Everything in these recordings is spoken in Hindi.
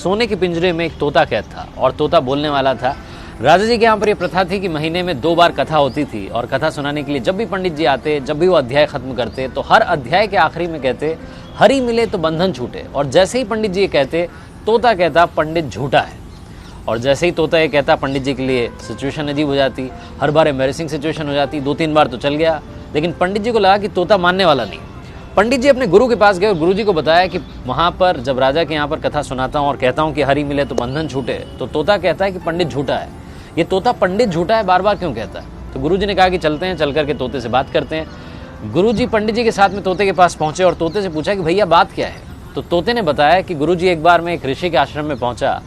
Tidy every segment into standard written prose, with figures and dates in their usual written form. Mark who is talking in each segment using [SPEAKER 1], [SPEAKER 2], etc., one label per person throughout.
[SPEAKER 1] सोने के पिंजरे में एक तोता कैद था और तोता बोलने वाला था। राजा जी के यहाँ पर यह प्रथा थी कि महीने में 2 बार कथा होती थी और कथा सुनाने के लिए जब भी पंडित जी आते, जब भी वो अध्याय खत्म करते तो हर अध्याय के आखिरी में कहते हरि मिले तो बंधन छूटे। और जैसे ही पंडित जी ये कहते तोता कहता पंडित झूठा है। और जैसे ही तोता ये कहता पंडित जी के लिए सिचुएशन अजीब हो जाती, हर बार एम्बैरेसिंग सिचुएशन हो जाती। 2-3 बार तो चल गया, लेकिन पंडित जी को लगा कि तोता मानने वाला नहीं। पंडित जी अपने गुरु के पास गए और गुरु जी को बताया कि वहाँ पर जब राजा के यहाँ पर कथा सुनाता हूँ और कहता हूँ कि हरि मिले तो बंधन छूटे, तो तोता कहता है कि पंडित झूठा है। ये तोता पंडित झूठा है बार बार क्यों कहता है? तो गुरु जी ने कहा कि चलते हैं, चल करके तोते से बात करते हैं। गुरु जी पंडित जी के साथ में तोते के पास पहुंचे और तोते से पूछा कि भैया बात क्या है? तो तोते ने बताया कि गुरु जी एक बार मैं एक ऋषि के आश्रम में पहुंचा,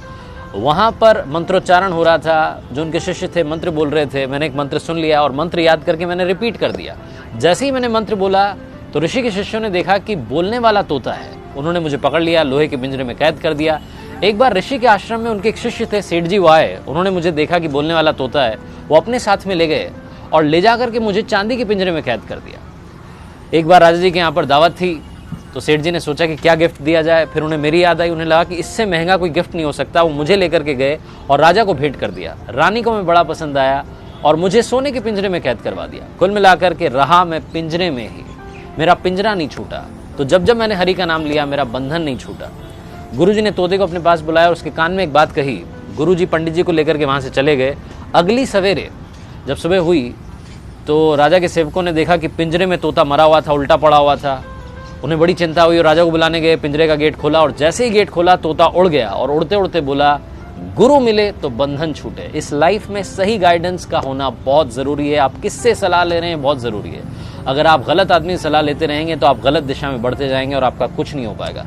[SPEAKER 1] वहाँ पर मंत्रोच्चारण हो रहा था, जो उनके शिष्य थे मंत्र बोल रहे थे। मैंने एक मंत्र सुन लिया और मंत्र याद करके मैंने रिपीट कर दिया। जैसे ही मैंने मंत्र बोला तो ऋषि के शिष्यों ने देखा कि बोलने वाला तोता है। उन्होंने मुझे पकड़ लिया, लोहे के पिंजरे में कैद कर दिया। एक बार ऋषि के आश्रम में उनके एक शिष्य थे, सेठ जी, वो आए। उन्होंने मुझे देखा कि बोलने वाला तोता है, वो अपने साथ में ले गए और ले जा करके मुझे चांदी के पिंजरे में कैद कर दिया। एक बार राजा जी के यहाँ पर दावत थी तो सेठ जी ने सोचा कि क्या गिफ्ट दिया जाए। फिर उन्हें मेरी याद आई, उन्हें लगा कि इससे महंगा कोई गिफ्ट नहीं हो सकता। वो मुझे लेकर के गए और राजा को भेंट कर दिया। रानी को मैं बड़ा पसंद आया और मुझे सोने के पिंजरे में कैद करवा दिया। कुल मिलाकर के रहा मैं पिंजरे में ही, मेरा पिंजरा नहीं छूटा। तो जब जब मैंने हरि का नाम लिया मेरा बंधन नहीं छूटा। गुरुजी ने तोते को अपने पास बुलाया और उसके कान में एक बात कही। गुरुजी पंडित जी को लेकर के वहाँ से चले गए। अगली सवेरे जब सुबह हुई तो राजा के सेवकों ने देखा कि पिंजरे में तोता मरा हुआ था, उल्टा पड़ा हुआ था। उन्हें बड़ी चिंता हुई और राजा को बुलाने गए। पिंजरे का गेट खोला और जैसे ही गेट खोला तोता उड़ गया और उड़ते उड़ते बोला गुरु मिले तो बंधन छूटे। इस लाइफ में सही गाइडेंस का होना बहुत ज़रूरी है। आप किससे सलाह ले रहे हैं बहुत ज़रूरी है। अगर आप गलत आदमी से सलाह लेते रहेंगे तो आप गलत दिशा में बढ़ते जाएंगे और आपका कुछ नहीं हो पाएगा।